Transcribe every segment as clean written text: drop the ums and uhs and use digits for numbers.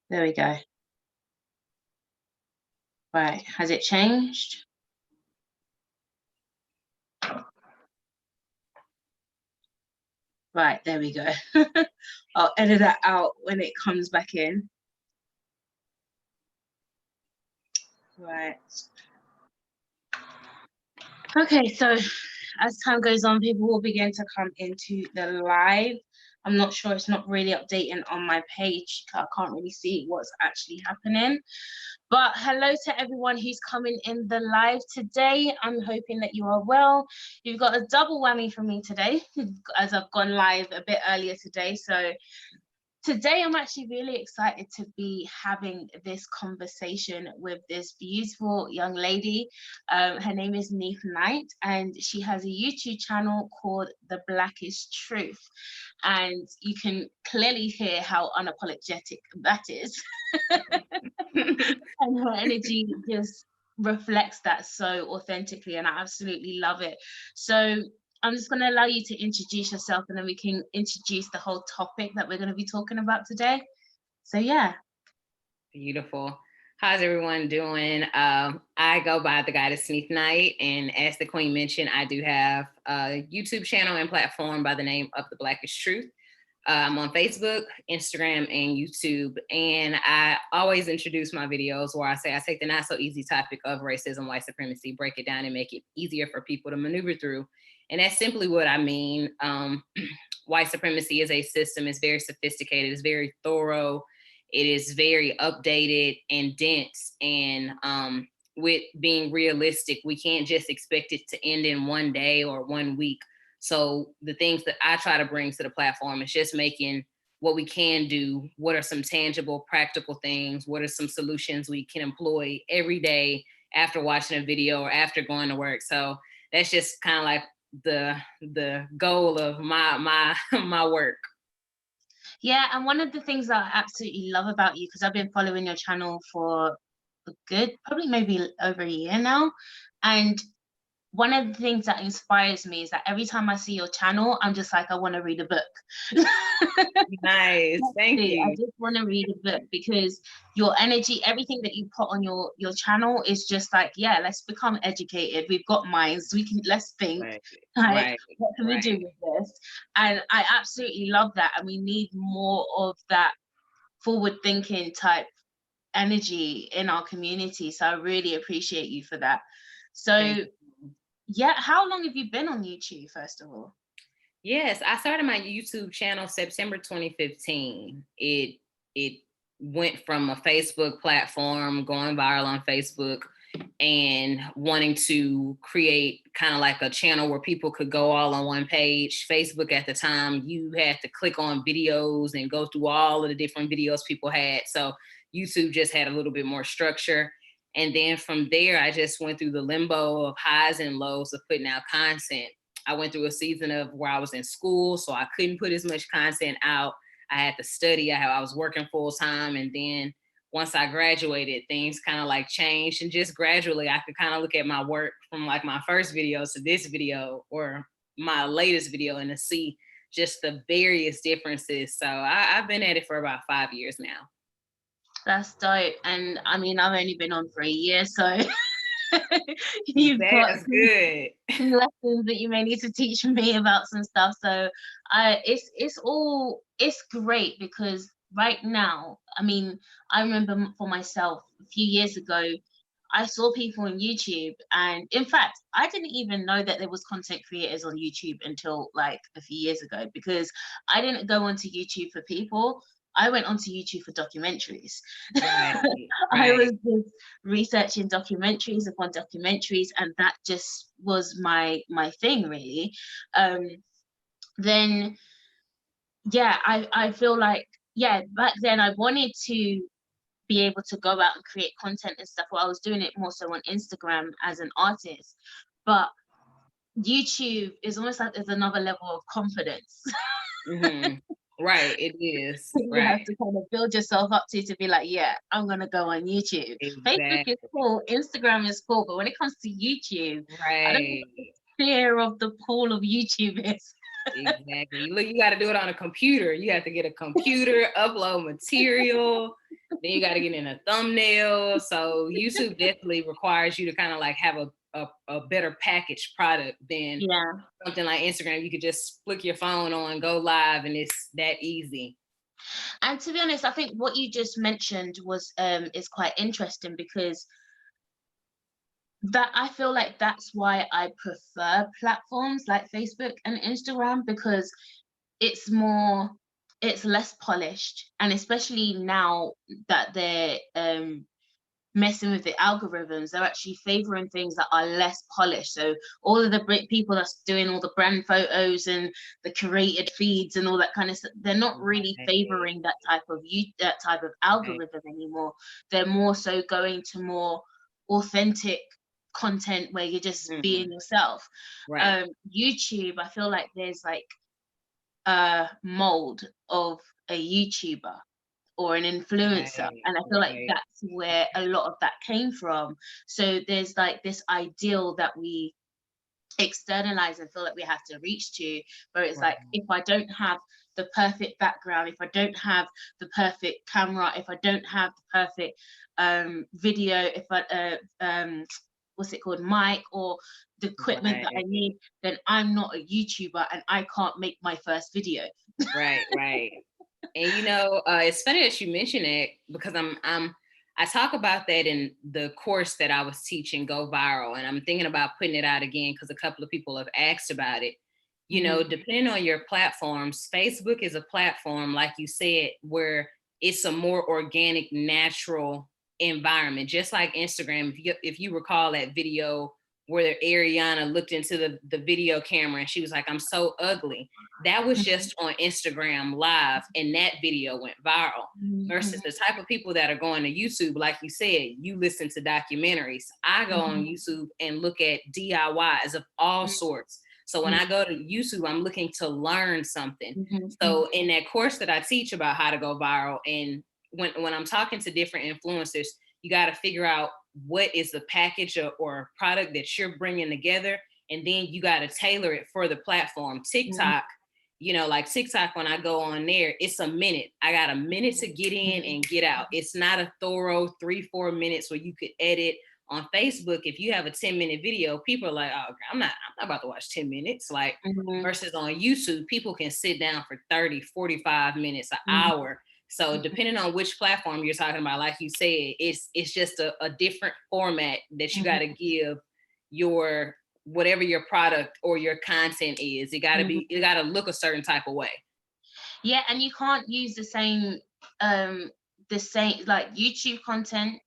There we go. Right, has it changed? Right, there we go. I'll edit that out when it comes back in. Right. Okay, so as time goes on, people will begin to come into the live. I'm not sure, it's not really updating on my page. I can't really see what's actually happening. But hello to everyone who's coming in the live today. I'm hoping that you are well. You've got a double whammy from me today, as I've gone live a bit earlier today. So today, I'm actually really excited to be having this conversation with this beautiful young lady. Her name is Neith Knight, and she has a YouTube channel called The Blackest Truth. And you can clearly hear how unapologetic that is. And her energy just reflects that so authentically, and I absolutely love it. So I'm just going to allow you to introduce yourself, and then we can introduce the whole topic that we're going to be talking about today. So yeah. Beautiful. How's everyone doing? I go by the goddess Neith Knight, and as the queen mentioned, I do have a YouTube channel and platform by the name of The Blackest Truth. I'm on Facebook, Instagram, and YouTube, and I always introduce my videos where I say I take the not so easy topic of racism, white supremacy, break it down and make it easier for people to maneuver through. And that's simply what I mean. White supremacy is a system. It's very sophisticated. It's very thorough. It is very updated and dense. And with being realistic, we can't just expect it to end in one day or 1 week. So the things that I try to bring to the platform is just making what we can do. What are some tangible, practical things? What are some solutions we can employ every day after watching a video or after going to work? So that's just kind of like the goal of my work. Yeah, and one of the things that I absolutely love about you, because I've been following your channel for a good, probably maybe over a year now, and one of the things that inspires me is that every time I see your channel, I'm just like, I want to read a book. Nice, thank you. I just want to read a book, because your energy, everything that you put on your channel is just like, yeah, let's become educated. We've got minds. Let's think. Right. What can we do with this? And I absolutely love that. And we need more of that forward thinking type energy in our community. So I really appreciate you for that. So yeah, how long have you been on YouTube, first of all? Yes, I started my YouTube channel September 2015. It went from a Facebook platform, going viral on Facebook, and wanting to create kind of like a channel where people could go all on one page. Facebook at the time, you had to click on videos and go through all of the different videos people had. So YouTube just had a little bit more structure. And then from there, I just went through the limbo of highs and lows of putting out content. I went through a season of where I was in school, so I couldn't put as much content out. I had to study. I was working full time. And then once I graduated, things kind of like changed. And just gradually, I could kind of look at my work from like my first video to this video or my latest video and to see just the various differences. So I've been at it for about 5 years now. That's dope. And I mean, I've only been on for a year, so you've got good lessons that you may need to teach me about some stuff. So it's great, because right now, I mean, I remember for myself a few years ago, I saw people on YouTube, and in fact, I didn't even know that there was content creators on YouTube until like a few years ago, because I didn't go onto YouTube for people. I went onto YouTube for documentaries. Right. I was just researching documentaries upon documentaries, and that just was my thing, really. Then yeah, I feel like, yeah, back then I wanted to be able to go out and create content and stuff. Well, I was doing it more so on Instagram as an artist, but YouTube is almost like there's another level of confidence. Mm-hmm. Right, it is. You have to kind of build yourself up to be like, yeah, I'm gonna go on YouTube. Exactly. Facebook is cool, Instagram is cool, but when it comes to YouTube, I don't know what the fear of the pool of YouTube is. Exactly. Look, you got to do it on a computer. You have to get a computer, upload material. Then Then you got to get in a thumbnail. So YouTube definitely requires you to kind of like have a better packaged product than something like Instagram. You could just flick your phone on, go live, and it's that easy. And to be honest, I think what you just mentioned was is quite interesting, because that I feel like that's why I prefer platforms like Facebook and Instagram, because it's less polished, and especially now that they're messing with the algorithms, they're actually favoring things that are less polished. So all of the people that's doing all the brand photos and the curated feeds and all that kind of stuff, they're not really favoring that type of algorithm anymore. They're more so going to more authentic content where you're just being yourself. YouTube, I feel like there's like a mold of a YouTuber or an influencer, and I feel like that's where a lot of that came from. So there's like this ideal that we externalize and feel like we have to reach to, where it's like, if I don't have the perfect background, if I don't have the perfect camera, if I don't have the perfect video, if I what's it called, mic, or the equipment that I need, then I'm not a YouTuber and I can't make my first video. Right. And you know, it's funny that you mention it, because I talk about that in the course that I was teaching, Go Viral, and I'm thinking about putting it out again because a couple of people have asked about it. You know, depending on your platforms, Facebook is a platform, like you said, where it's a more organic, natural environment, just like Instagram. If you recall that video where Ariana looked into the video camera and she was like, I'm so ugly. That was just on Instagram Live, and that video went viral. Versus the type of people that are going to YouTube, like you said, you listen to documentaries. I go on YouTube and look at DIYs of all sorts. So when I go to YouTube, I'm looking to learn something. So in that course that I teach about how to go viral, and when I'm talking to different influencers, you got to figure out what is the package or product that you're bringing together, and then you got to tailor it for the platform. TikTok, you know, like TikTok, when I go on there, it's a minute. I got a minute to get in and get out. It's not a thorough 3-4 minutes where you could edit. On Facebook, if you have a 10-minute video, people are like, oh, I'm not about to watch 10 minutes. Like, versus on YouTube, people can sit down for 30, 45 minutes, an hour. So depending on which platform you're talking about, like you said, it's just a different format that you got to give your, whatever your product or your content is. It got to look a certain type of way. Yeah, and you can't use the same like YouTube content.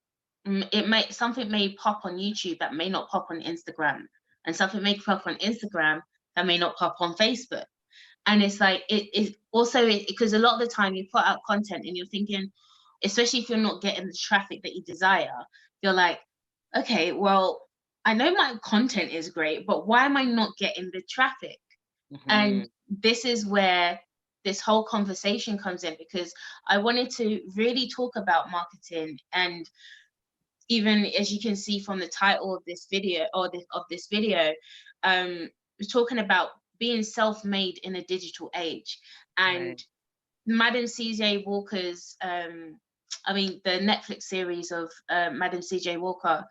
Something may pop on YouTube that may not pop on Instagram, and something may pop on Instagram that may not pop on Facebook. And it's like it also, because a lot of the time you put out content and you're thinking, especially if you're not getting the traffic that you desire, you're like, okay, well, I know my content is great, but why am I not getting the traffic? And this is where this whole conversation comes in, because I wanted to really talk about marketing. And even as you can see from the title of this video, we're talking about being self-made in a digital age. And Madam CJ Walker's the Netflix series of Madam CJ Walker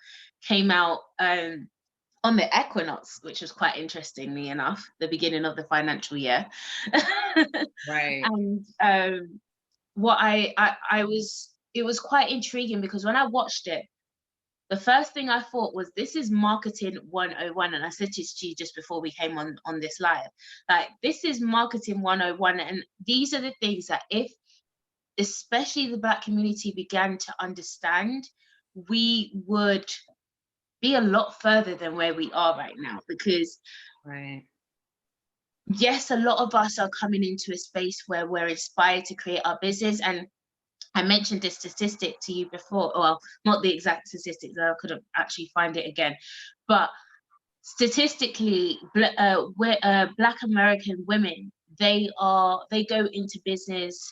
came out on the equinox, which was quite interestingly enough, the beginning of the financial year. And it was quite intriguing, because when I watched it, the first thing I thought was, this is marketing 101. And I said this to you just before we came on this live. Like, this is marketing 101. And these are the things that, if especially the Black community began to understand, we would be a lot further than where we are right now. Because yes, a lot of us are coming into a space where we're inspired to create our business. And I mentioned this statistic to you before, well, not the exact statistics, I couldn't actually find it again, but statistically, Black American women, they go into business.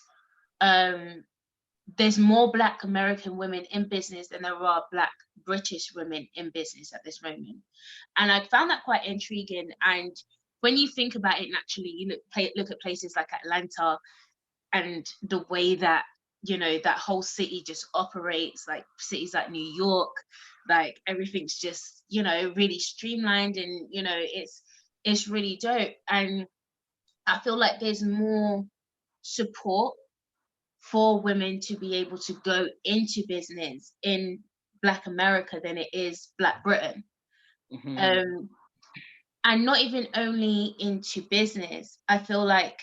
There's more Black American women in business than there are Black British women in business at this moment. And I found that quite intriguing. And when you think about it naturally, you look at places like Atlanta, and the way that you know, that whole city just operates, like cities like New York, like everything's just, you know, really streamlined, and you know, it's really dope. And I feel like there's more support for women to be able to go into business in Black America than it is Black Britain. Mm-hmm. And not even only into business. I feel like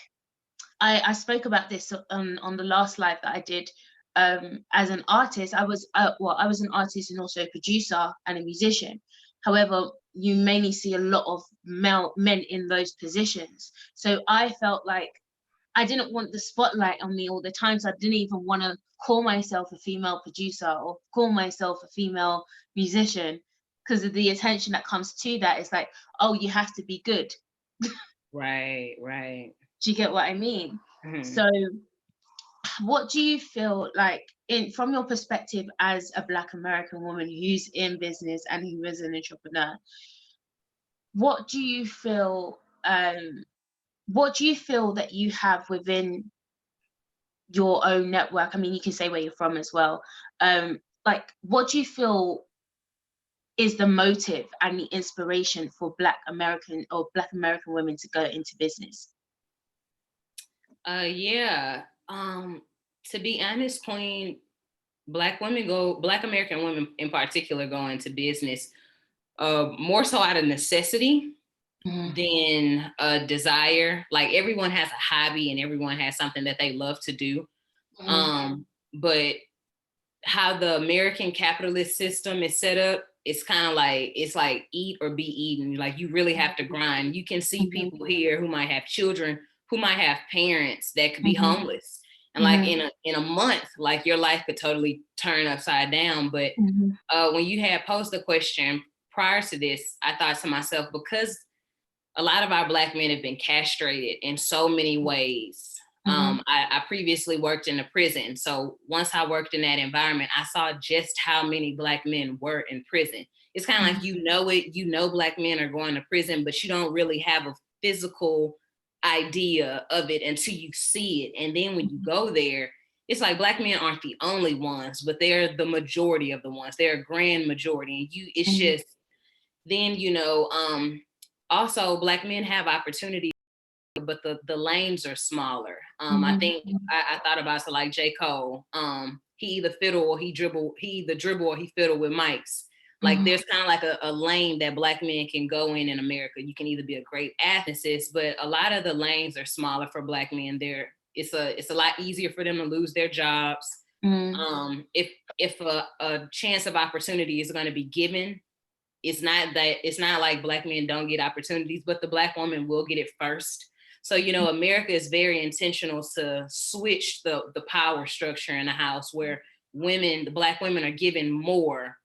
I spoke about this on the last live that I did. As an artist, I was an artist and also a producer and a musician. However, you mainly see a lot of men in those positions. So I felt like I didn't want the spotlight on me all the time. So I didn't even want to call myself a female producer or call myself a female musician, because of the attention that comes to that. It's like, oh, you have to be good. Right, right. Do you get what I mean? Mm-hmm. So what do you feel like, from your perspective as a Black American woman who's in business and who is an entrepreneur, what do you feel that you have within your own network? I mean, you can say where you're from as well. Like, what do you feel is the motive and the inspiration for Black American women to go into business? Yeah. To be honest, Queen, Black American women in particular go into business more so out of necessity than a desire. Like, everyone has a hobby and everyone has something that they love to do. But how the American capitalist system is set up, it's kind of like, it's like eat or be eaten. Like, you really have to grind. You can see people here who might have children, who might have parents that could be homeless. And like in a month, like your life could totally turn upside down. But when you had posed the question prior to this, I thought to myself, because a lot of our Black men have been castrated in so many ways. I previously worked in a prison. So once I worked in that environment, I saw just how many Black men were in prison. It's kind of like, you know, Black men are going to prison, but you don't really have a physical idea of it until you see it. And then when you go there, it's like Black men aren't the only ones, but they're the majority of the ones. They're a grand majority. And it's just, then, you know, also Black men have opportunities, but the lanes are smaller. I think I thought about, so like J. Cole, he either dribble or he fiddle with mics. Like, there's kind of like a lane that Black men can go in America. You can either be a great ethicist, but a lot of the lanes are smaller for Black men. It's a lot easier for them to lose their jobs. If a chance of opportunity is going to be given, it's not like Black men don't get opportunities, but the Black woman will get it first. So, you know, America is very intentional to switch the power structure in the house, where the Black women are given more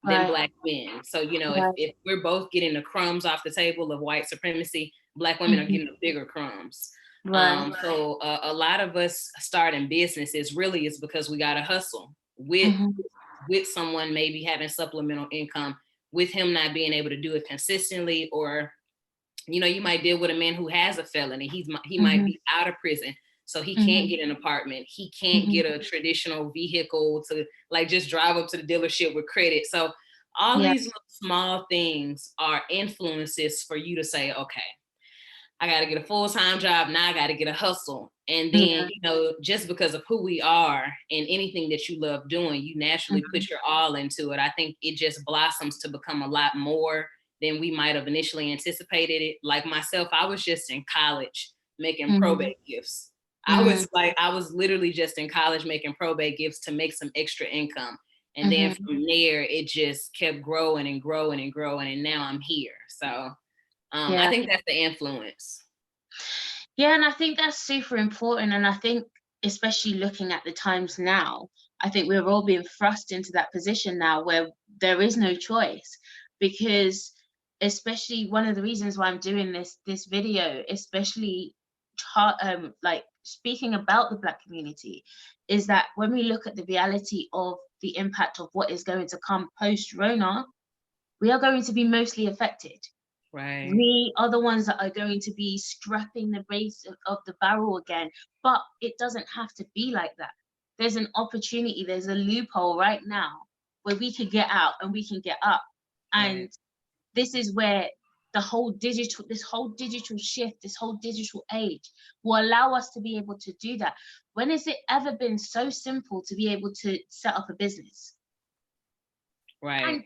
than Black men. So, you know, if we're both getting the crumbs off the table of white supremacy, Black women are getting the bigger crumbs. So a lot of us starting businesses really is because we got to hustle with someone maybe having supplemental income, with him not being able to do it consistently. Or, you know, you might deal with a man who has a felony. He might be out of prison, so he can't get an apartment. He can't get a traditional vehicle to like just drive up to the dealership with credit. So all these little small things are influences for you to say, okay, I got to get a full-time job. Now I got to get a hustle. And then, you know, just because of who we are and anything that you love doing, you naturally put your all into it. I think it just blossoms to become a lot more than we might have initially anticipated it. Like myself, I was just in college making probate gifts. I was literally just in college making probate gifts to make some extra income. And then from there, it just kept growing and growing and growing. And now I'm here. So I think that's the influence. Yeah, and I think that's super important. And I think, especially looking at the times now, I think we're all being thrust into that position now where there is no choice. Because especially one of the reasons why I'm doing this video, especially like speaking about the Black community, is that when we look at the reality of the impact of what is going to come post-Rona, we are going to be mostly affected. Right. We are the ones that are going to be scrapping the base of the barrel again. But it doesn't have to be like that. there's an opportunity, there's a loophole right now where we can get out and we can get up. And this is where this whole digital shift, this whole digital age will allow us to be able to do that. When has it ever been so simple to be able to set up a business? And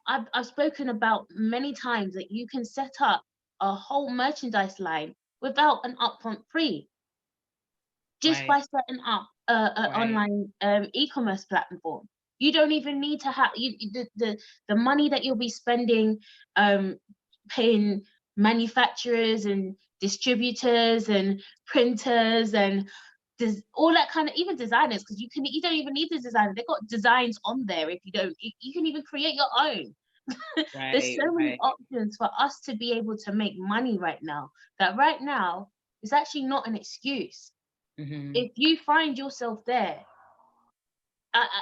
I've spoken about many times that you can set up a whole merchandise line without an upfront fee, just by setting up an online e-commerce platform. You don't even need to have the money that you'll be spending paying manufacturers and distributors and printers and all that kind of, even designers, because you don't even need the designer. They've got designs on there. If you don't, you can even create your own. There's so many options for us to be able to make money right now, that right now is actually not an excuse. If you find yourself there,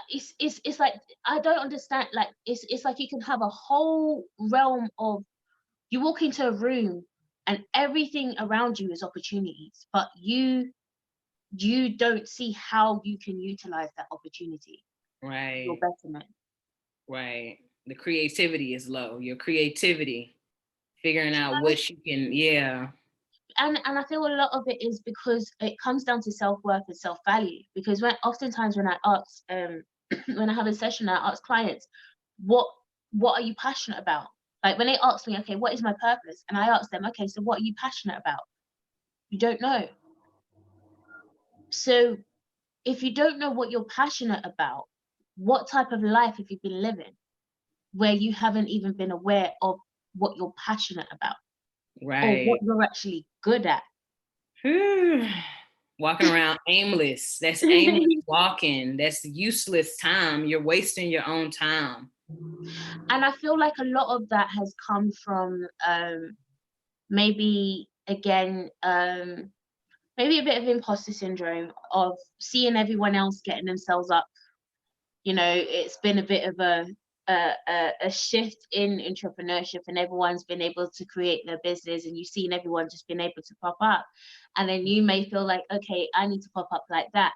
it's like, I don't understand, like it's like you can have a whole realm of, you walk into a room and everything around you is opportunities, but you don't see how you can utilize that opportunity. Your betterment. The creativity is low. Your creativity, figuring out what you can, And I feel a lot of it is because it comes down to self-worth and self-value. Because oftentimes when I ask, when I have a session, I ask clients, what are you passionate about? Like when they ask me, okay, what is my purpose? And I ask them, okay, so what are you passionate about? You don't know. So if you don't know what you're passionate about, what type of life have you been living where you haven't even been aware of what you're passionate about? Or what you're actually good at? Walking around aimless. That's aimless walking. That's useless time. You're wasting your own time. And I feel like a lot of that has come from maybe again, maybe a bit of imposter syndrome of seeing everyone else getting themselves up. You know, it's been a bit of a shift in entrepreneurship, and everyone's been able to create their business, and you've seen everyone just been able to pop up, and then you may feel like, okay, I need to pop up like that,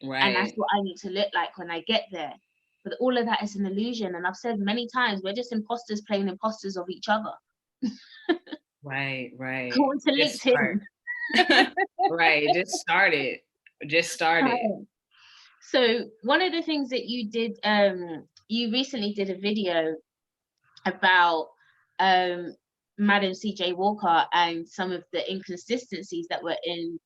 and that's what I need to look like when I get there. But all of that is an illusion, and I've said many times, we're just imposters playing imposters of each other. Go on to LinkedIn. Just started. So one of the things that you did, you recently did a video about Madam CJ Walker and some of the inconsistencies that were in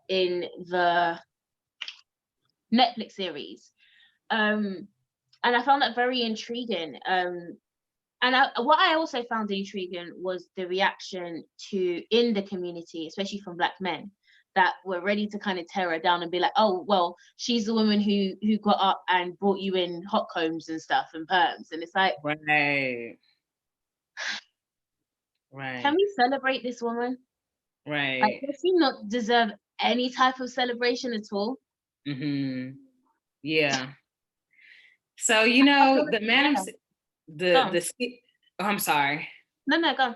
the Netflix series, and I found that very intriguing. And what I also found intriguing was the reaction in the community, especially from Black men, that were ready to kind of tear her down and be like, oh, well, she's the woman who got up and brought you in hot combs and stuff and perms. And it's like, can we celebrate this woman? Like, does she not deserve any type of celebration at all? So, you know, the Madam... I'm sorry. No, go.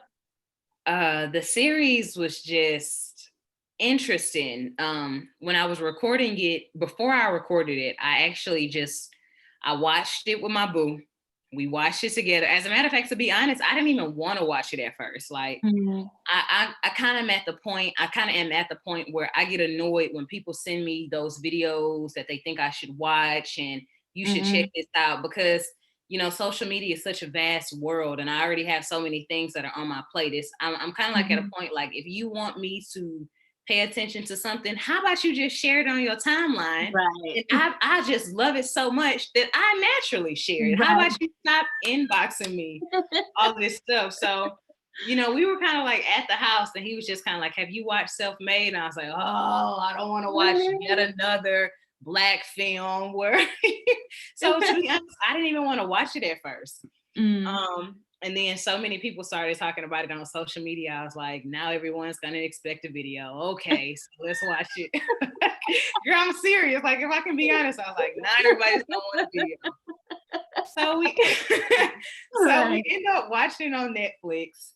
The series was just interesting. When I was recording it, before I recorded it, I watched it with my boo. We watched it together. As a matter of fact, to be honest, I didn't even want to watch it at first. Like, I kind of am at the point where I get annoyed when people send me those videos that they think I should watch and you should check this out, because you know, social media is such a vast world, and I already have so many things that are on my plate. I'm kind of like at a point, like, if you want me to pay attention to something, how about you just share it on your timeline? And I just love it so much that I naturally share it. How about you stop inboxing me all this stuff? So, you know, we were kind of like at the house, and he was just kind of like, have you watched Self-Made? And I was like, oh, I don't want to watch yet another Black film where so to be honest, I didn't even want to watch it at first. And then so many people started talking about it on social media. I was like, now everyone's gonna expect a video. Okay, so let's watch it. Girl, I'm serious. Like, if I can be honest, I was like, now everybody's gonna want a video. So we end up watching it on Netflix.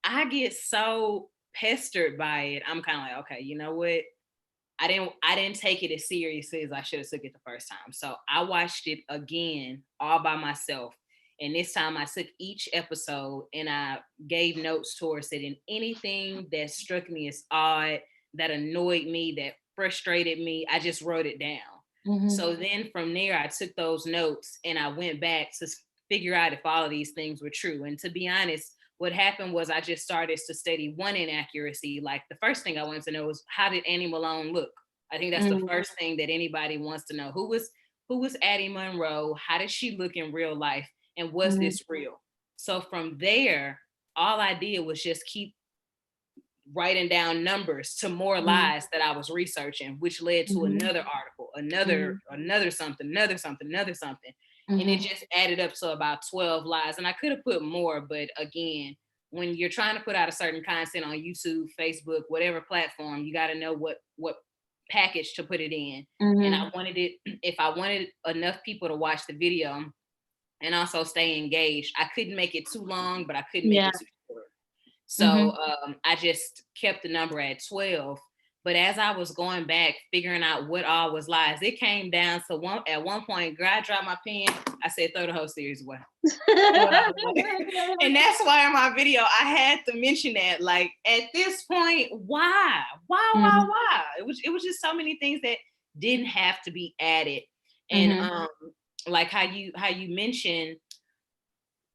I get so pestered by it. I'm kind of like, okay, you know what? I didn't take it as seriously as I should have took it the first time. So I watched it again all by myself. And this time I took each episode and I gave notes towards it, and anything that struck me as odd, that annoyed me, that frustrated me, I just wrote it down. Mm-hmm. So then from there, I took those notes and I went back to figure out if all of these things were true. And to be honest, what happened was I just started to study one inaccuracy. Like the first thing I wanted to know was, how did Annie Malone look? I think that's the first thing that anybody wants to know. Who was Addie Monroe? How did she look in real life? And was this real? So from there, all I did was just keep writing down numbers to more lies that I was researching, which led to another article, another something, another something, another something. And it just added up to about 12 lies. And I could have put more, but again, when you're trying to put out a certain content on YouTube, Facebook, whatever platform, you got to know what package to put it in. And I wanted it, if I wanted enough people to watch the video and also stay engaged, I couldn't make it too long, but I couldn't make it too short. So I just kept the number at 12. But as I was going back, figuring out what all was lies, it came down to at one point, girl, I dropped my pen. I said, throw the whole series away. And that's why in my video, I had to mention that. Like, at this point, why? It was just so many things that didn't have to be added. And like how you mentioned,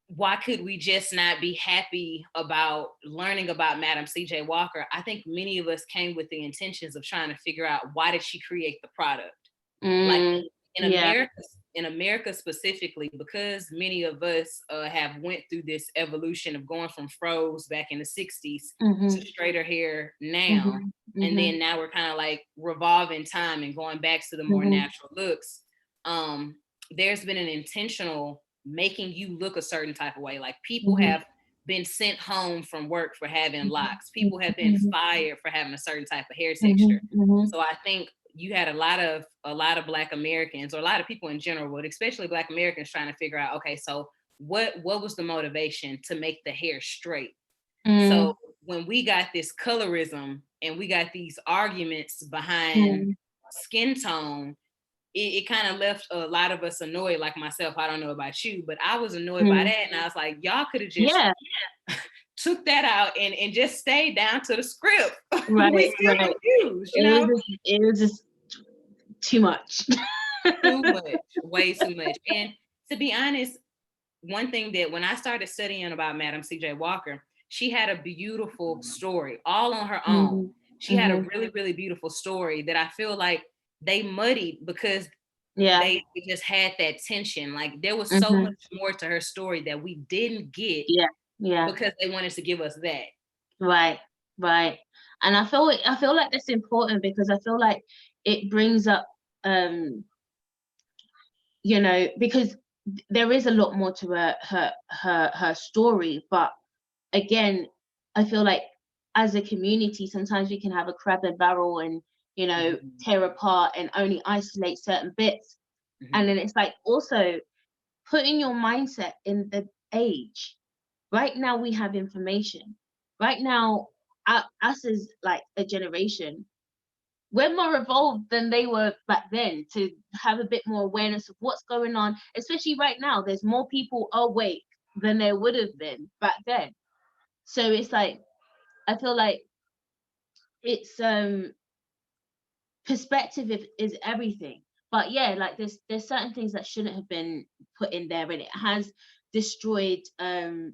why could we just not be happy about learning about Madam C.J. Walker? I think many of us came with the intentions of trying to figure out, why did she create the product? Like in America specifically, because many of us have went through this evolution of going from froze back in the 60s to straighter hair now. And then now we're kind of like revolving time and going back to the more natural looks. There's been an intentional making you look a certain type of way. Like people have been sent home from work for having locks. People have been fired for having a certain type of hair texture. So I think you had a lot of Black Americans, or a lot of people in general, but especially Black Americans, trying to figure out, okay, so what was the motivation to make the hair straight? So when we got this colorism and we got these arguments behind skin tone, it kind of left a lot of us annoyed, like myself. I don't know about you, but I was annoyed by that. And I was like, y'all could have just took that out and just stayed down to the script. Right, we still confused, you know? It was just too much. Too much, way too much. And to be honest, one thing that when I started studying about Madam C.J. Walker, she had a beautiful story all on her own. She had a really, really beautiful story that I feel like they muddied because they just had that tension. Like there was so much more to her story that we didn't get because they wanted to give us that. Right. And I feel like that's important, because I feel like it brings up because there is a lot more to her story. But again, I feel like as a community, sometimes we can have a crab and barrel and tear apart and only isolate certain bits. And then it's like also putting your mindset in the age. Right now we have information. Right now, us as like a generation, we're more evolved than they were back then, to have a bit more awareness of what's going on. Especially right now, there's more people awake than there would have been back then. So it's like, I feel like it's perspective is everything. But yeah, like there's certain things that shouldn't have been put in there, and it has destroyed the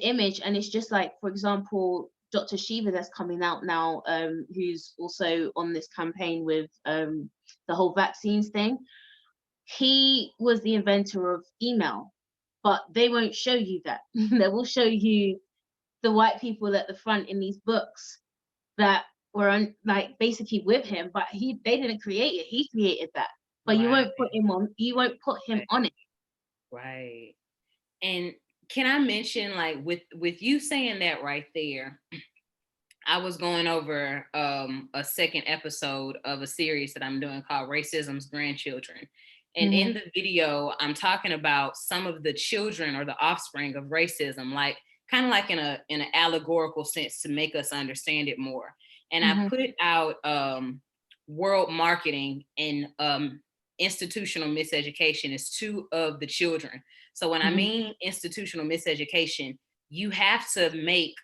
image. And it's just like, for example, Dr. Shiva that's coming out now, who's also on this campaign with the whole vaccines thing. He was the inventor of email, but they won't show you that. They will show you the white people at the front in these books that were like basically with him, but they didn't create it. He created that, but you won't put him on it. Right. And can I mention, like, with you saying that right there, I was going over a second episode of a series that I'm doing called Racism's Grandchildren. And in the video, I'm talking about some of the children or the offspring of racism, like kind of like in an allegorical sense to make us understand it more. And I put out world marketing and institutional miseducation is two of the children. So when I mean institutional miseducation, you have to make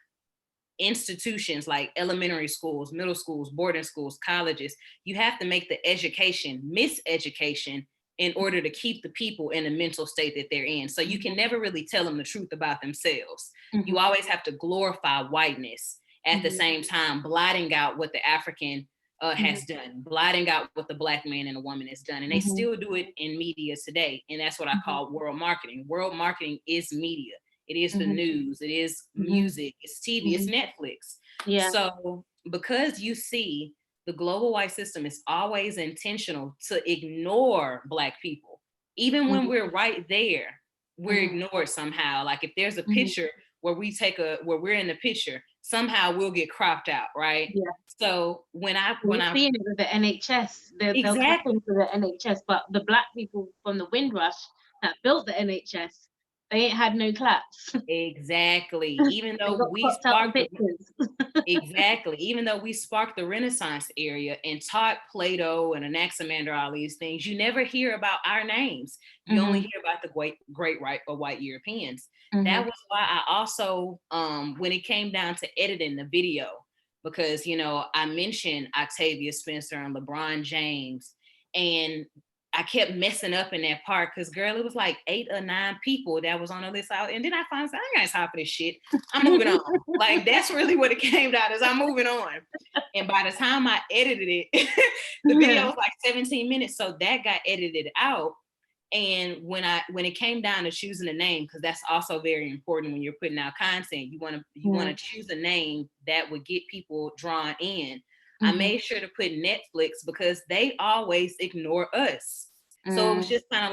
institutions like elementary schools, middle schools, boarding schools, colleges, you have to make the education miseducation in order to keep the people in the mental state that they're in. So you can never really tell them the truth about themselves. You always have to glorify whiteness at the same time, blotting out what the African has done, blotting out what the Black man and a woman has done. And they still do it in media today. And that's what I call world marketing. World marketing is media. It is the news, it is music, it's TV, it's Netflix. Yeah. So because you see the global white system is always intentional to ignore Black people. Even when we're right there, we're ignored somehow. Like if there's a picture where we're in the picture, somehow we'll get cropped out, right? Yeah. So when I'm seeing it with the NHS, they'll happen to the NHS, but the Black people from the Windrush that built the NHS, they ain't had no claps. Exactly. Even though we sparked even though we sparked the Renaissance area and taught Plato and Anaximander all these things, you never hear about our names. You only hear about the great white Europeans. That was why I also, when it came down to editing the video, because I mentioned Octavia Spencer and LeBron James, and I kept messing up in that part because, girl, it was like 8 or 9 people that was on the list out. And then I finally said, I ain't got time for this shit. I'm moving on. Like, that's really what it came down is I'm moving on. And by the time I edited it, the video was like 17 minutes. So that got edited out. And when it came down to choosing a name, because that's also very important when you're putting out content, you want to choose a name that would get people drawn in. I made sure to put Netflix because they always ignore us. So it was just kind of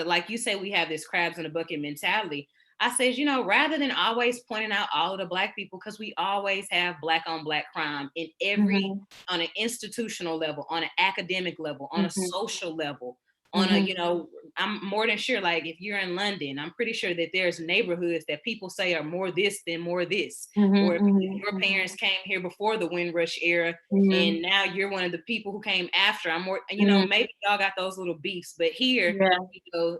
like you say, we have this crabs in a bucket mentality. I said, rather than always pointing out all of the Black people, because we always have Black on Black crime in every, on an institutional level, on an academic level, on a social level, on a, I'm more than sure, like if you're in London, I'm pretty sure that there's neighborhoods that people say are more this than more this. Or if your parents came here before the Windrush era and now you're one of the people who came after, I'm more, maybe y'all got those little beefs, but here,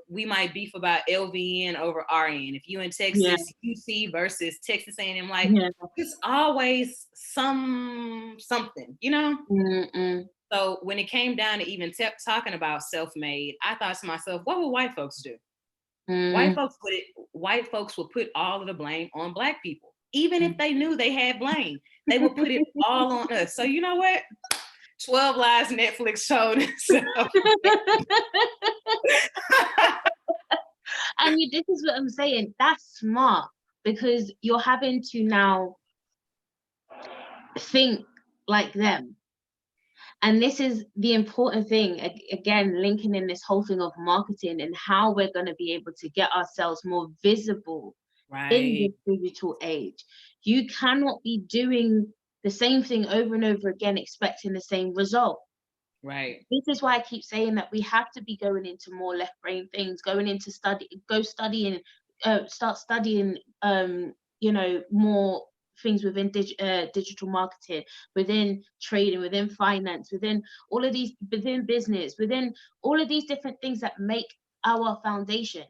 we might beef about LVN over RN. If you in Texas, UC versus Texas A&M, like it's always something, So when it came down to even talking about self-made, I thought to myself, what would white folks do? White folks would put all of the blame on Black people. Even if they knew they had blame, they would put it all on us. So you know what? 12 Lies Netflix told itself. And this is what I'm saying. That's smart because you're having to now think like them. And this is the important thing, again, linking in this whole thing of marketing and how we're going to be able to get ourselves more visible in the digital age. You cannot be doing the same thing over and over again, expecting the same result. Right. This is why I keep saying that we have to be going into more left brain things, going into start studying, more things within digital marketing, within trading, within finance, within all of these, within business, within all of these different things that make our foundation,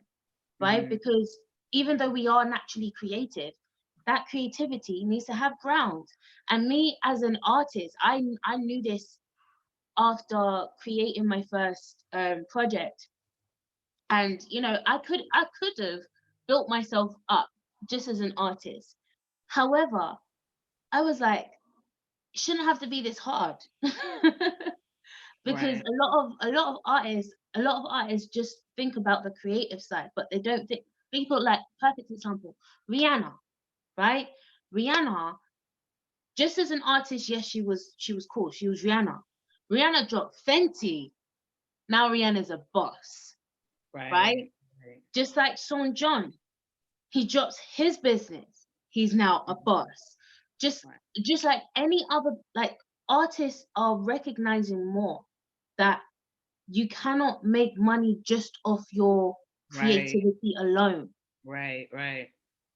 right? Because even though we are naturally creative, that creativity needs to have ground. And me as an artist, I knew this after creating my first project. And I could have built myself up just as an artist. However, I was like, it shouldn't have to be this hard. Because a lot of artists just think about the creative side, but they don't think. People like, perfect example, Rihanna, right? Rihanna, just as an artist, yes, she was cool. She was Rihanna. Rihanna dropped Fenty. Now Rihanna's a boss, right? Just like Sean John, he drops his business. He's now a boss. Just like any other, like, artists are recognizing more that you cannot make money just off your creativity alone. Right.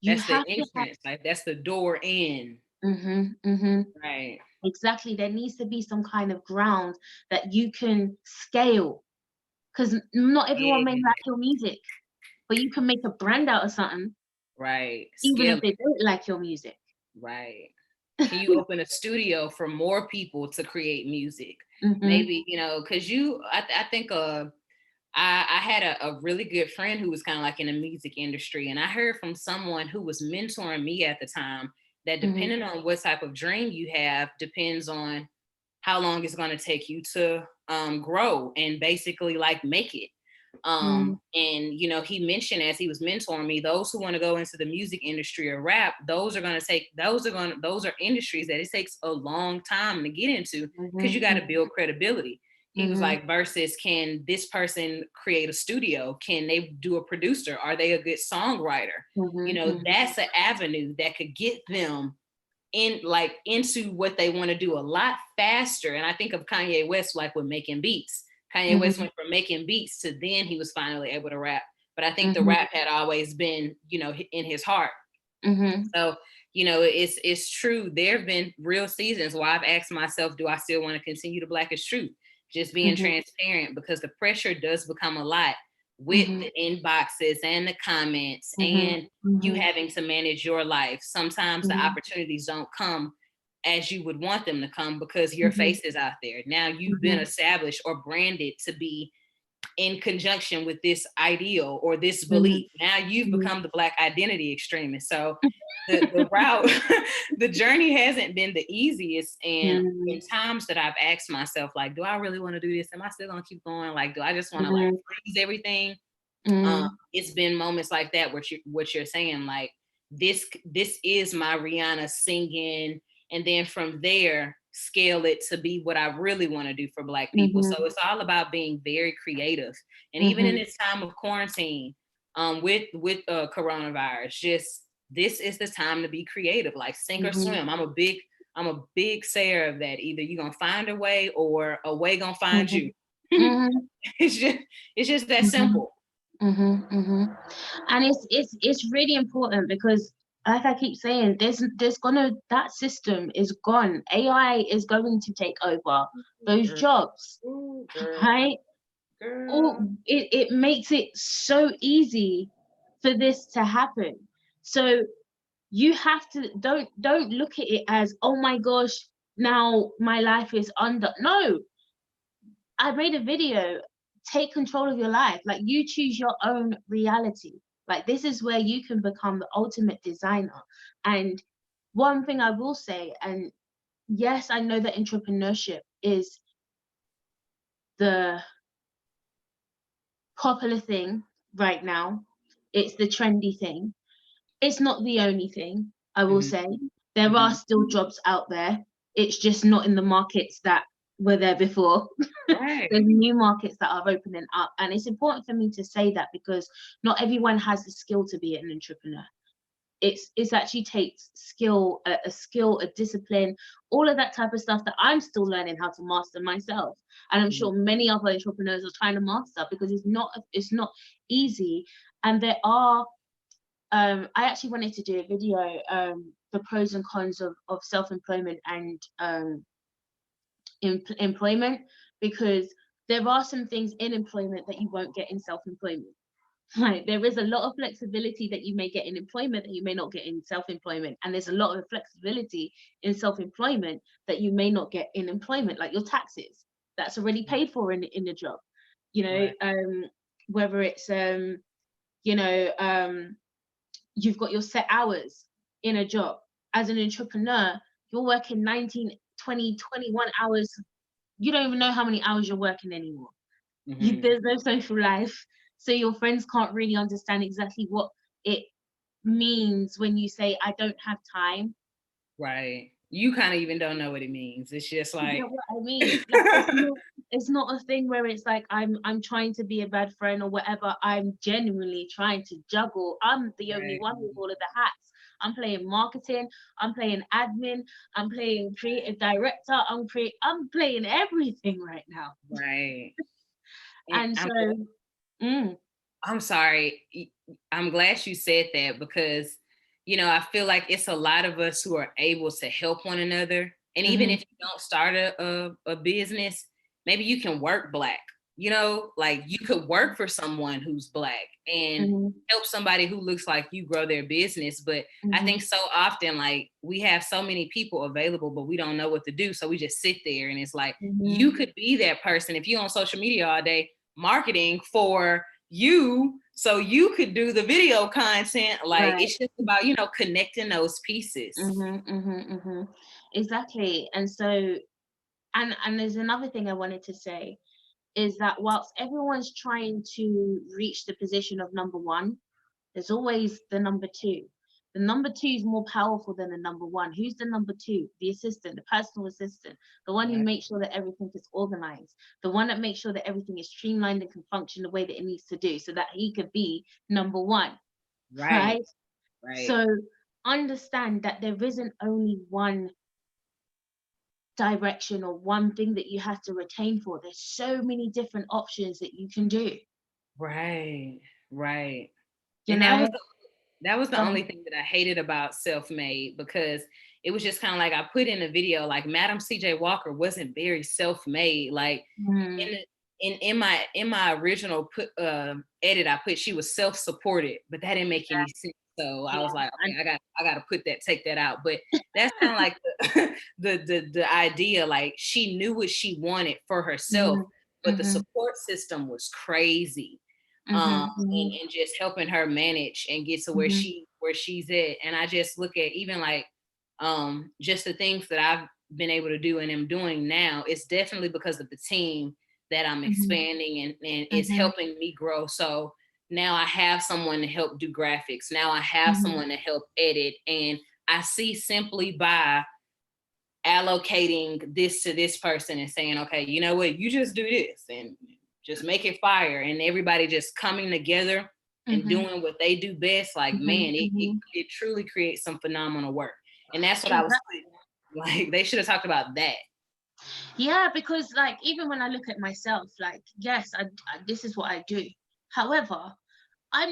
You That's have the to entrance, like that's the door in. Right. Exactly. There needs to be some kind of ground that you can scale, because not everyone may Yeah. like your music, but you can make a brand out of something, Right. even Scale if it. they don't like your music. Right. Can you open a studio for more people to create music? Mm-hmm. Maybe, because I think I had a really good friend who was kind of like in the music industry, and I heard from someone who was mentoring me at the time that Mm-hmm. depending on what type of dream you have depends on how long it's going to take you to grow and basically like make it. And he mentioned as he was mentoring me, those who want to go into the music industry or rap, those are industries that it takes a long time to get into, because you got to build credibility. He was like, versus can this person create a studio? Can they do a producer? Are they a good songwriter? That's an avenue that could get them into what they want to do a lot faster. And I think of Kanye West, like with making beats. Kanye West went from making beats to then he was finally able to rap. But I think the rap had always been, in his heart. So, it's true. There have been real seasons where I've asked myself, do I still want to continue the Blackest Truth? Just being transparent, because the pressure does become a lot with the inboxes and the comments and you having to manage your life. Sometimes the opportunities don't come as you would want them to come because your face is out there. Now you've been established or branded to be in conjunction with this ideal or this belief. Now you've become the Black identity extremist. So the route, the journey hasn't been the easiest. And in times that I've asked myself, like, do I really want to do this? Am I still gonna keep going? Like, do I just want to like freeze everything? It's been moments like that where what you're saying, like, this is my Rihanna singing, and then from there scale it to be what I really want to do for Black people. So it's all about being very creative. And even in this time of quarantine, with coronavirus, just this is the time to be creative, like sink or swim. I'm a big sayer of that. Either you're gonna find a way or a way gonna find you. It's just that simple. And it's really important because, like I keep saying, that system is gone. AI is going to take over those jobs, right? It makes it so easy for this to happen. So you have to don't look at it as, oh my gosh, now my life is under. No, I made a video. Take control of your life. Like, you choose your own reality. Like, this is where you can become the ultimate designer. And one thing I will say, and yes, I know that entrepreneurship is the popular thing right now. It's the trendy thing. It's not the only thing, I will say. There are still jobs out there. It's just not in the markets that were there before. Right. There's new markets that are opening up. And it's important for me to say that because not everyone has the skill to be an entrepreneur. It's actually takes skill, a discipline, all of that type of stuff that I'm still learning how to master myself. And I'm sure many other entrepreneurs are trying to master, because it's not easy. And there are I actually wanted to do a video, the pros and cons of self-employment and employment, because there are some things in employment that you won't get in self-employment. Right, there is a lot of flexibility that you may get in employment that you may not get in self-employment, and there's a lot of flexibility in self-employment that you may not get in employment, like your taxes. That's already paid for in the job. Whether it's you've got your set hours in a job. As an entrepreneur, you're working 19, 20, 21 hours. You don't even know how many hours you're working anymore. There's no social life. So your friends can't really understand exactly what it means when you say, I don't have time. Right. You kind of even don't know what it means. It's just like, you know what I mean? Like, it's not a thing where it's like I'm trying to be a bad friend or whatever. I'm genuinely trying to juggle. I'm the only one with all of the hats. I'm playing marketing, I'm playing admin, I'm playing creative director, I'm playing everything right now. Right. And so I'm sorry. I'm glad you said that, because, I feel like it's a lot of us who are able to help one another And even if you don't start a business, maybe you can work Black, you know, like you could work for someone who's Black and help somebody who looks like you grow their business. But I think so often, like, we have so many people available, but we don't know what to do. So we just sit there, and it's like, you could be that person if you're on social media all day marketing for you, so you could do the video content. Like, it's just about, you know, connecting those pieces. Exactly. And so, and there's another thing I wanted to say, is that whilst everyone's trying to reach the position of number one, there's always the number two. The number two is more powerful than the number one. Who's the number two? The assistant, the personal assistant, the one who makes sure that everything is organized, the one that makes sure that everything is streamlined and can function the way that it needs to do, so that he could be number one. Right? So understand that there isn't only one direction or one thing that you have to retain for. There's so many different options that you can do. Right. You and know? that was the only thing that I hated about self-made, because it was just kind of like, I put in a video, like, Madam CJ Walker wasn't very self-made. Like, in my original edit, I put she was self-supported, but that didn't make any sense. So I was like, okay, I gotta take that out. But that's kind of like the idea. Like, she knew what she wanted for herself, but the support system was crazy. And just helping her manage and get to where she's at. And I just look at even like just the things that I've been able to do and am doing now, it's definitely because of the team that I'm expanding, and it's helping me grow. So now I have someone to help do graphics. Now I have someone to help edit. And I see simply by allocating this to this person and saying, okay, you know what, you just do this and just make it fire, and everybody just coming together and doing what they do best. Like, man, it truly creates some phenomenal work. And that's what I was like, they should have talked about that. Yeah, because like, even when I look at myself, like, yes, I this is what I do. However, I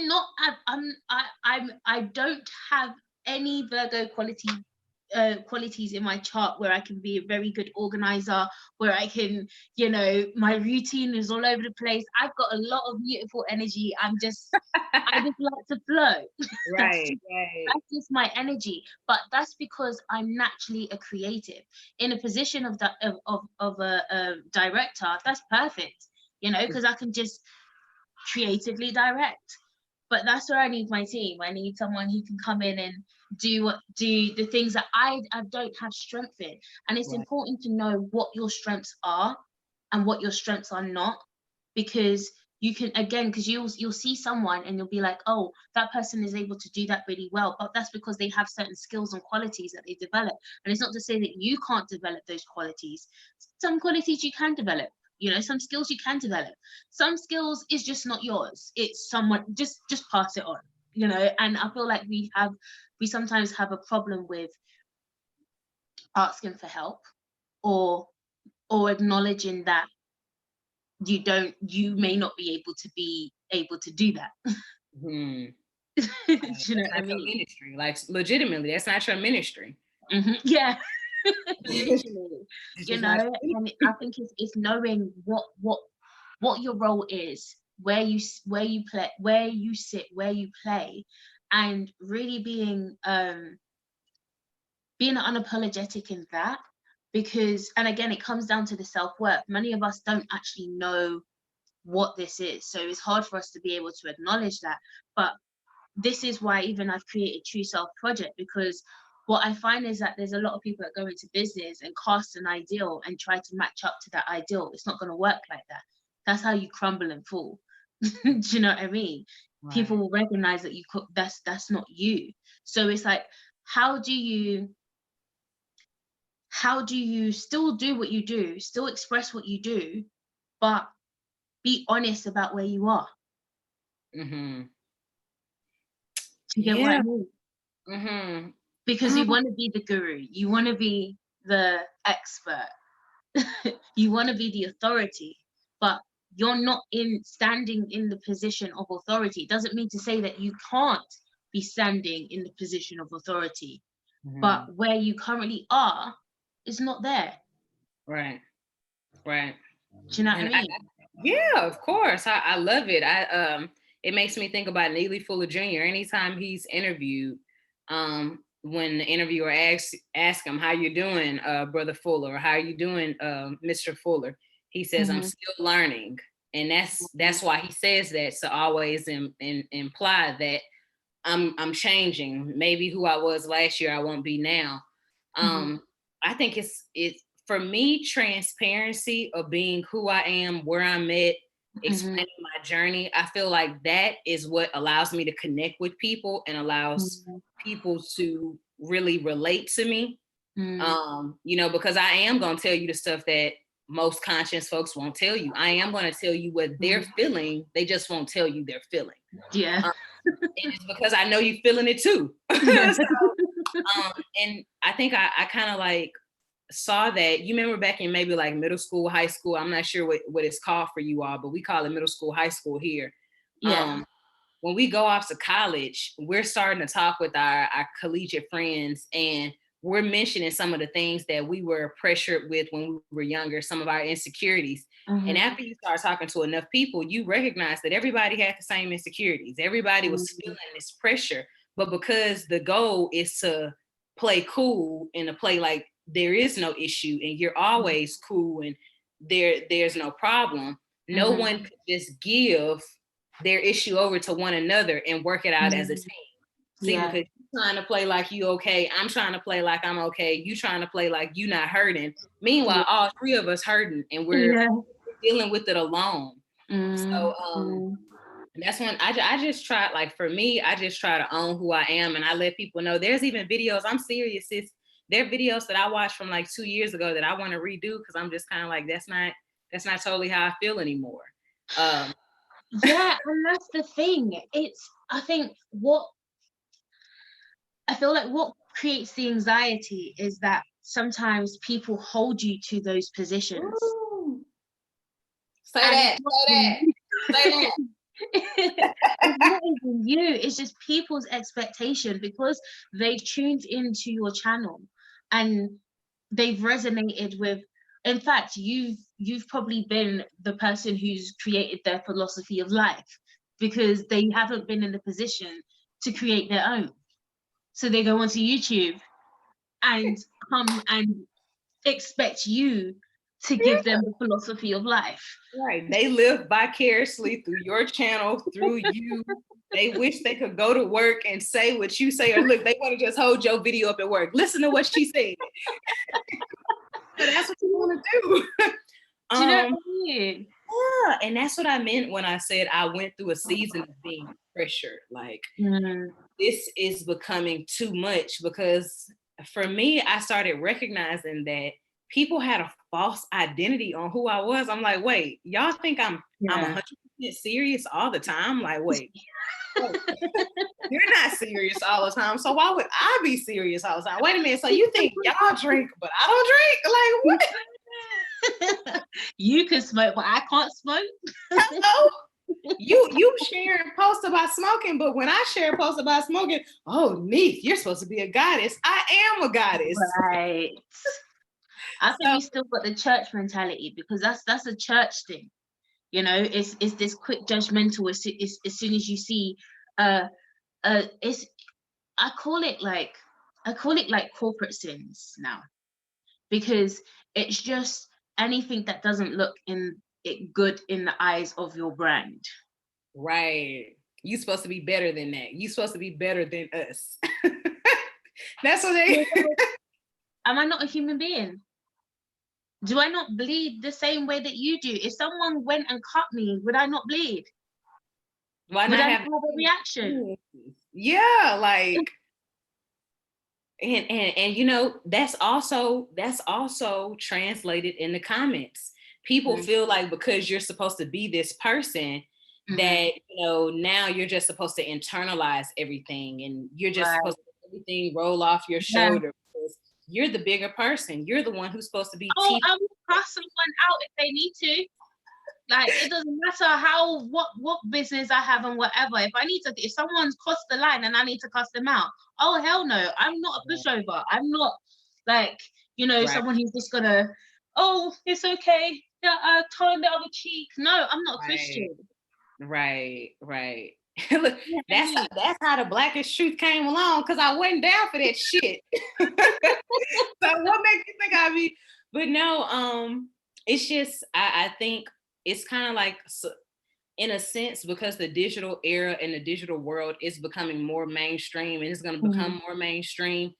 don't have any Virgo qualities in my chart where I can be a very good organizer, where I can, you know, my routine is all over the place. I've got a lot of beautiful energy. I just like to flow. That's just my energy. But that's because I'm naturally a creative. In a position of a director, that's perfect, you know, because I can just creatively direct. But that's where I need my team. I need someone who can come in and do the things that I don't have strength in. And it's important to know what your strengths are and what your strengths are not, because you can, again, because you'll see someone and you'll be like, oh, that person is able to do that really well, but that's because they have certain skills and qualities that they develop. And it's not to say that you can't develop those qualities. Some qualities you can develop. You know, some skills you can develop. Some skills is just not yours. It's someone, just pass it on, you know. And I feel like we sometimes have a problem with asking for help, or acknowledging that you may not be able to do that. You know what I mean? Ministry, like, legitimately, that's not your ministry. Yeah. Literally, you know. And I think it's knowing what your role is, where you play, where you sit, where you play, and really being unapologetic in that. Because, and again, it comes down to the self-worth. Many of us don't actually know what this is, so it's hard for us to be able to acknowledge that. But this is why even I've created True Self Project, because what I find is that there's a lot of people that go into business and cast an ideal and try to match up to that ideal. It's not going to work like that. That's how you crumble and fall. Do you know what I mean? People will recognize that that's not you. So it's like, how do you still do what you do, still express what you do, but be honest about where you are? Do you get what I mean? Because you want to be the guru, you want to be the expert, you want to be the authority, but you're not standing in the position of authority. It doesn't mean to say that you can't be standing in the position of authority, but where you currently are is not there. Right. Do you know what I mean? Yeah, of course. I love it. It makes me think about Neely Fuller Jr. Anytime he's interviewed, when the interviewer asks him, how you doing, Brother Fuller, or how you doing, Mr. Fuller, he says, I'm still learning. And that's why he says that, to always imply that I'm changing. Maybe who I was last year, I won't be now. I think it's for me, transparency of being who I am, where I'm at, explaining my journey. I feel like that is what allows me to connect with people and allows people to really relate to me. You know, because I am going to tell you the stuff that most conscious folks won't tell you. I am going to tell you what they're feeling. They just won't tell you they're feeling. Yeah. And it's because I know you're feeling it too. So, and I think I kind of like saw that. You remember back in maybe like middle school, high school, I'm not sure what it's called for you all, but we call it middle school, high school here. Yeah. When we go off to college, we're starting to talk with our collegiate friends, and we're mentioning some of the things that we were pressured with when we were younger, some of our insecurities. And after you start talking to enough people, you recognize that everybody had the same insecurities. Everybody was feeling this pressure, but because the goal is to play cool and to play like there is no issue and you're always cool and there's no problem, no one could just give their issue over to one another and work it out as a team. See, because you're trying to play like you okay, I'm trying to play like I'm okay, you trying to play like you not hurting. Meanwhile, all three of us hurting and we're dealing with it alone. So that's when I just try, like for me, I just try to own who I am, and I let people know. There's even videos, I'm serious, there are videos that I watched from like 2 years ago that I want to redo because I'm just kind of like, that's not totally how I feel anymore. Yeah, and that's the thing. I feel like what creates the anxiety is that sometimes people hold you to those positions. Ooh. Say that. It's not even you, it's just people's expectation, because they've tuned into your channel and they've resonated with. In fact, you've probably been the person who's created their philosophy of life, because they haven't been in the position to create their own. So they go onto YouTube and come and expect you to give them the philosophy of life. Right. They live vicariously through your channel, through you. They wish they could go to work and say what you say, or look, they want to just hold your video up at work. Listen to what she said. That's what you want to do. Do you know what I mean? Yeah, and that's what I meant when I said I went through a season of being pressured. Like, this is becoming too much, because for me, I started recognizing that people had a false identity on who I was. I'm like, wait, y'all think I'm 100% serious all the time? Like, wait, you're not serious all the time. So why would I be serious all the time? Wait a minute. So you think y'all drink, but I don't drink? Like, what? You can smoke, but I can't smoke. Hello? You share a post about smoking, but when I share a post about smoking, oh, Neith, you're supposed to be a goddess. I am a goddess. Right. I think we still got the church mentality, because that's a church thing. You know, it's this quick judgmental as soon as you see I call it like corporate sins now, because it's just anything that doesn't look good in the eyes of your brand. Right. You're supposed to be better than that. You're supposed to be better than us. That's what they. Am I not a human being? Do I not bleed the same way that you do? If someone went and cut me, would I not bleed? Why not have a reaction? Yeah, like, and you know, that's also translated in the comments. People feel like because you're supposed to be this person, that, you know, now you're just supposed to internalize everything, and you're just supposed to let everything roll off your shoulder. Because you're the bigger person. You're the one who's supposed to be. I will cross someone out if they need to. Like, it doesn't matter what business I have and whatever. If someone's crossed the line and I need to cuss them out, oh hell no, I'm not a pushover. I'm not, like, Right. someone who's just gonna, oh, it's okay, yeah, turn the other cheek. No, I'm not a Christian. Right. Look, Yeah, that's how the Blackest Truth came along, because I wasn't down for that shit. So what makes you think I'd be? But no, it's just I think it's kind of like, in a sense, because the digital era and the digital world is becoming more mainstream, and it's going to become more mainstream.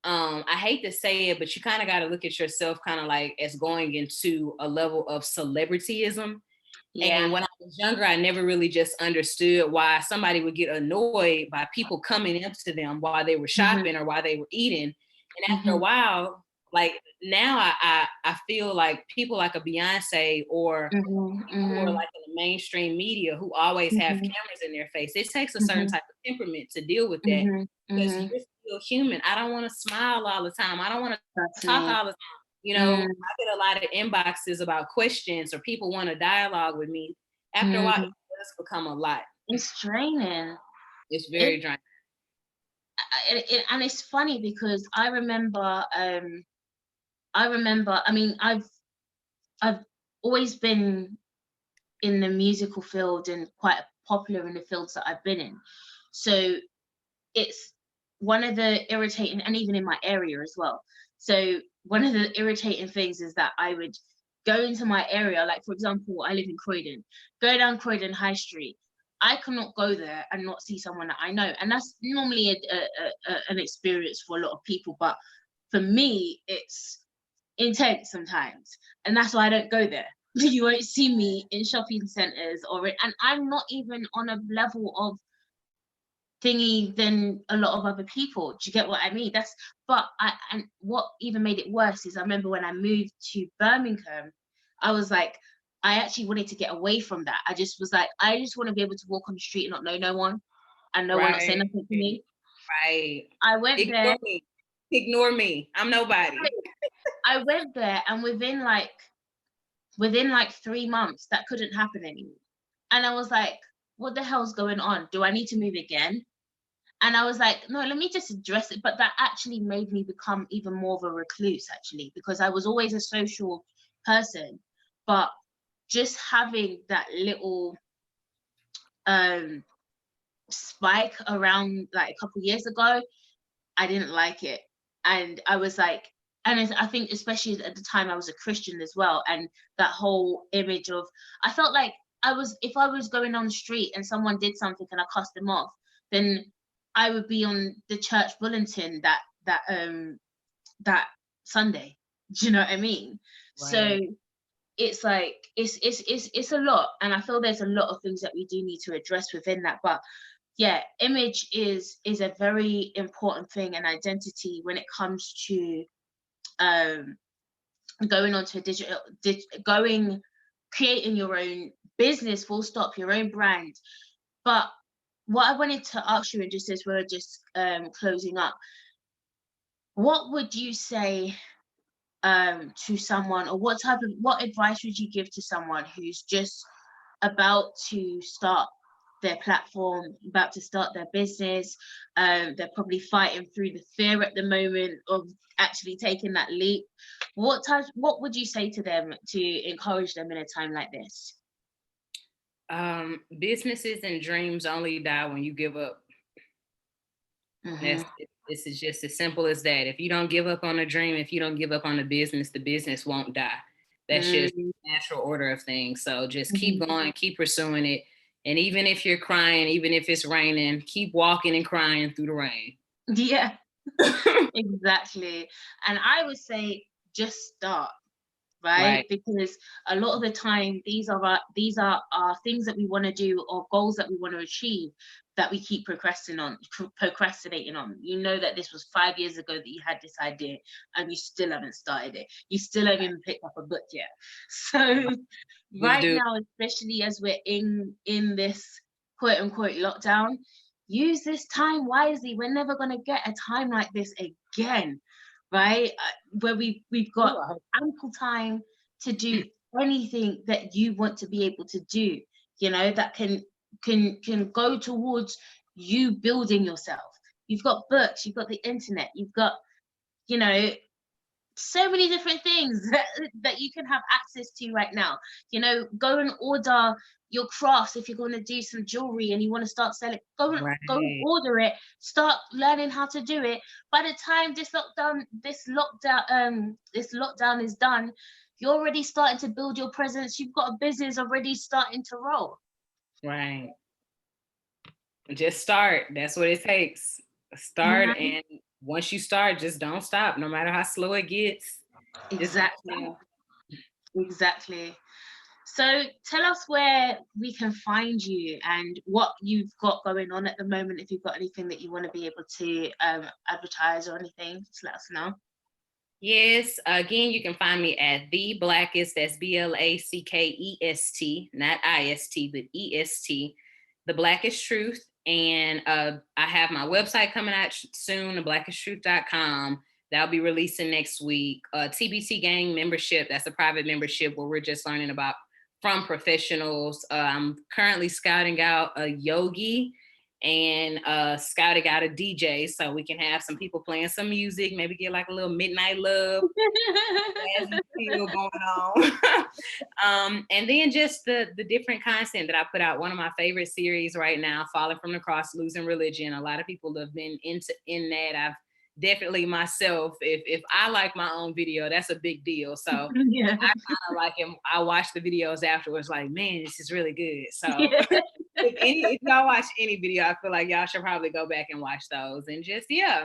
I hate to say it, but you kind of got to look at yourself kind of like as going into a level of celebrityism. yeah. And when I was younger, I never really just understood why somebody would get annoyed by people coming up to them while they were shopping or while they were eating. And after a while, like now I feel like people like a Beyonce or people who are like in the mainstream media who always have cameras in their face, it takes a certain type of temperament to deal with that, because you're still human. I don't want to smile all the time. I don't want to talk all the time. I get a lot of inboxes about questions, or people want to dialogue with me. After a while, it does become a lot. It's draining. It's very draining. And it's funny because I remember, I mean, I've always been in the musical field and quite popular in the fields that I've been in. So it's one of the irritating, and even in my area as well. So one of the irritating things is that I would go into my area, like for example, I live in Croydon, go down Croydon High Street. I cannot go there and not see someone that I know. And that's normally an experience for a lot of people. But for me, it's intense sometimes. And that's why I don't go there. You won't see me in shopping centers and I'm not even on a level of thingy than a lot of other people. Do you get what I mean? And what even made it worse is I remember when I moved to Birmingham, I was like, I actually wanted to get away from that. I just was like, I just want to be able to walk on the street and not know no one, and no one not say nothing to me. Right. I went there. Ignore me. I'm nobody. I went there, and within like 3 months, that couldn't happen anymore. And I was like, what the hell's going on? Do I need to move again? And I was like, no, let me just address it. But that actually made me become even more of a recluse, actually, because I was always a social person. But just having that little spike around like a couple years ago, I didn't like it. And I was like, I think especially at the time I was a Christian as well. And that whole image of, I felt like if I was going on the street and someone did something and I cussed them off, then I would be on the church bulletin that Sunday. Do you know what I mean? Right. So it's like, it's a lot. And I feel there's a lot of things that we do need to address within that. But yeah, image is a very important thing, and identity when it comes to going onto a creating your own business, full stop, your own brand. But what I wanted to ask you, and just as we're just closing up, what would you say to someone, or what advice would you give to someone who's just about to start their platform, about to start their business? They're probably fighting through the fear at the moment of actually taking that leap. What would you say to them to encourage them in a time like this? Businesses and dreams only die when you give up. This is just as simple as that. If you don't give up on a dream, if you don't give up on the business won't die. That's just the natural order of things. So just keep going, keep pursuing it. And even if you're crying, even if it's raining, keep walking and crying through the rain. Yeah, exactly. And I would say just start, right? Because a lot of the time, these are our things that we want to do, or goals that we want to achieve, that we keep procrastinating on. You know that this was 5 years ago that you had this idea, and you still haven't started it. You still haven't even picked up a book yet. So right now, especially as we're in this quote unquote lockdown, use this time wisely. We're never going to get a time like this again, right? Where we've got ample time to do anything that you want to be able to do, that can go towards you building yourself. You've got books, you've got the internet, you've got so many different things that you can have access to right now. You know, go and order your crafts. If you're going to do some jewelry and you want to start selling, go and Right. order it, start learning how to do it. By the time this lockdown is done, you're already starting to build your presence. You've got a business already starting to roll. Right. Just start. That's what it takes. You Start, and once you start, just don't stop. No matter how slow it gets, just don't Exactly. stop. Exactly. So tell us where we can find you and what you've got going on at the moment. If you've got anything that you want to be able to advertise or anything, just let us know. Yes. Again, you can find me at The Blackest. That's BLACKEST, not IST, but EST. The Blackest Truth. And I have my website coming out soon, theblackesttruth.com. That'll be releasing next week. TBT Gang membership. That's a private membership where we're just learning about from professionals. I'm currently scouting out a yogi and scouting out a DJ so we can have some people playing some music, maybe get like a little midnight love jazzy feel going on. And then just the different content that I put out. One of my favorite series right now, Falling from the Cross, Losing Religion. A lot of people have been in that. I've definitely myself, if I like my own video, that's a big deal. So Yeah. I kind of like him. I watch the videos afterwards, like, man, this is really good. So Yeah. if y'all watch any video, I feel like y'all should probably go back and watch those. And just, yeah,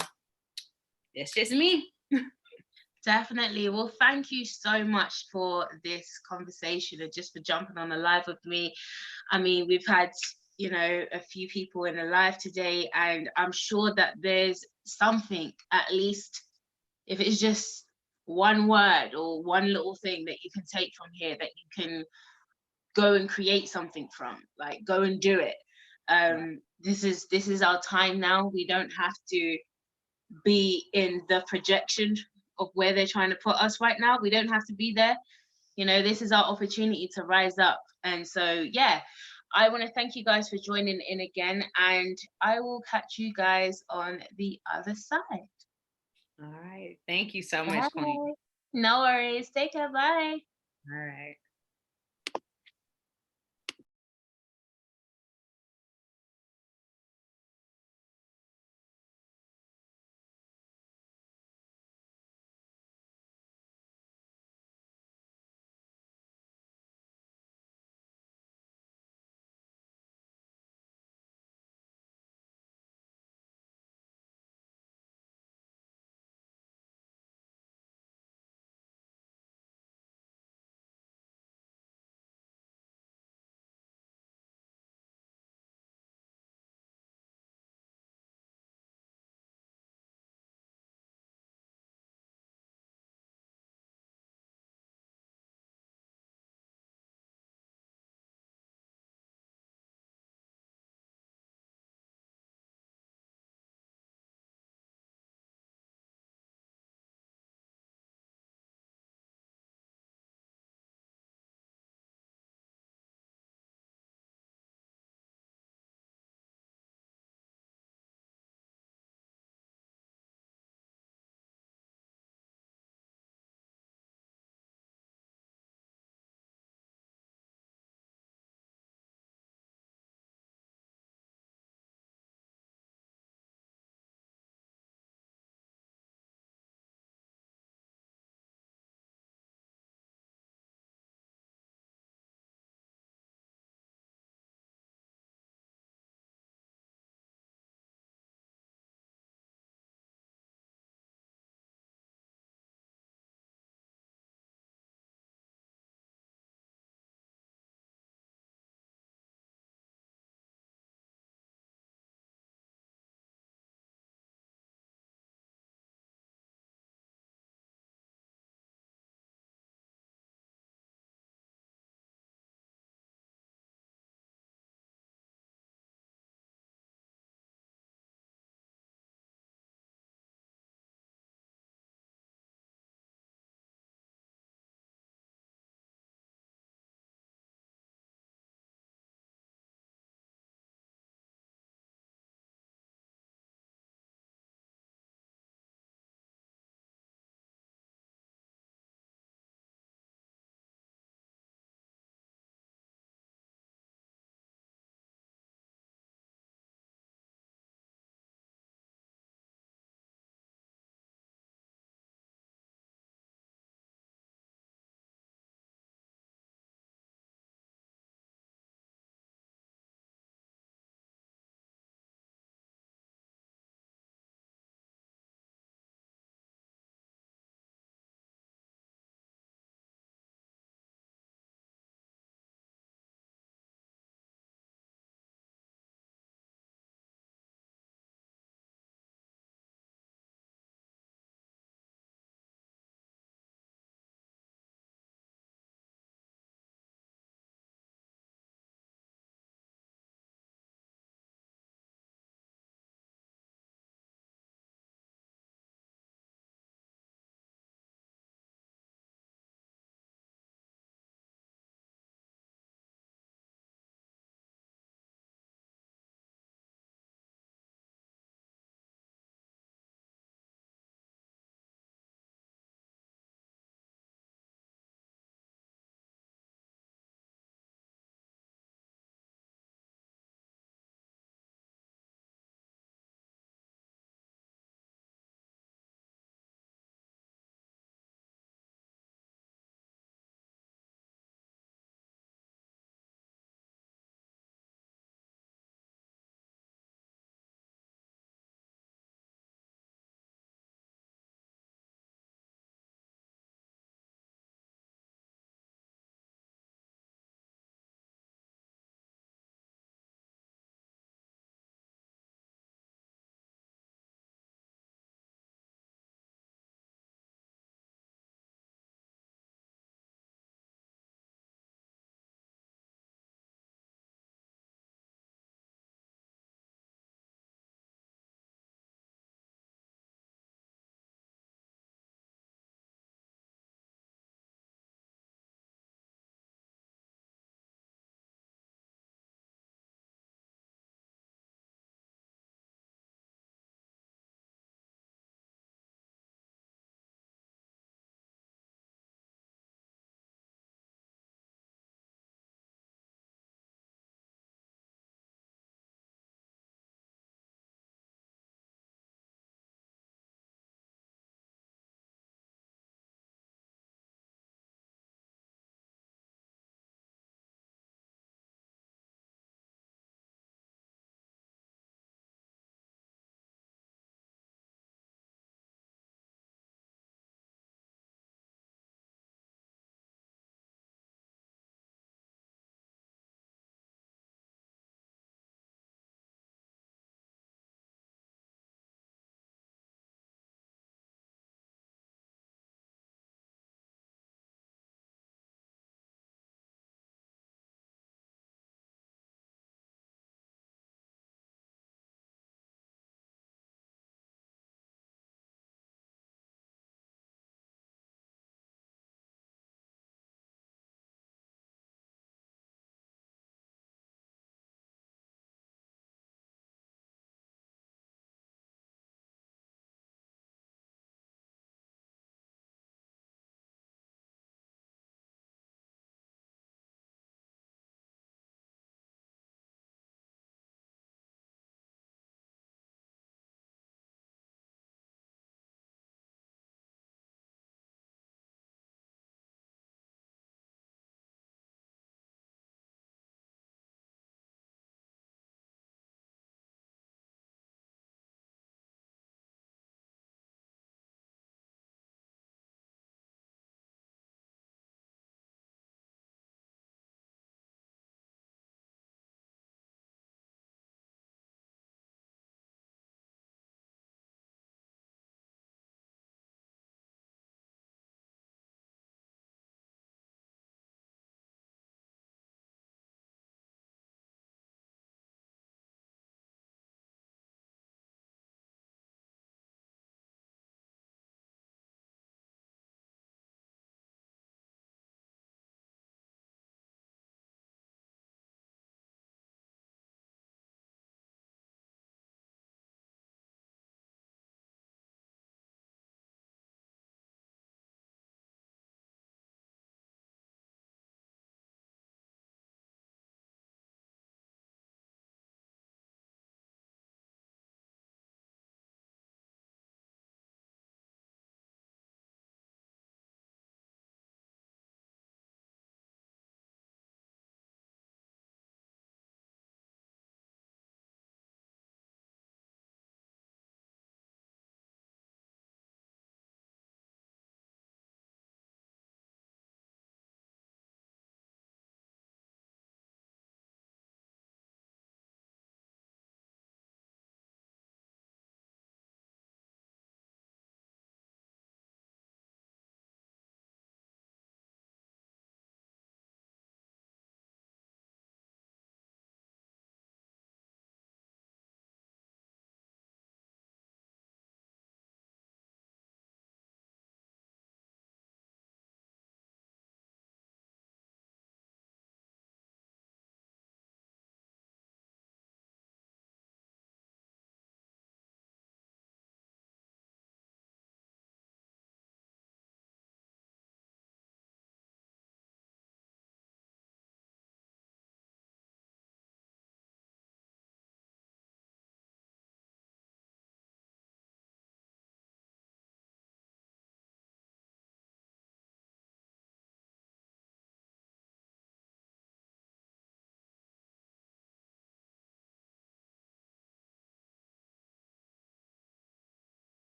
that's just me. Definitely. Well, thank you so much for this conversation and just for jumping on the live with me. I mean, we've had, you know, a few people in the live today, and I'm sure that there's something, at least if it's just one word or one little thing that you can take from here that you can go and create something from, like go and do it. This is our time now. We don't have to be in the projection of where they're trying to put us right now. We don't have to be there. You know, this is our opportunity to rise up. And so, yeah, I want to thank you guys for joining in again, and I will catch you guys on the other side. All right. Thank you so much, Queen. Bye. No worries. Take care. Bye. All right.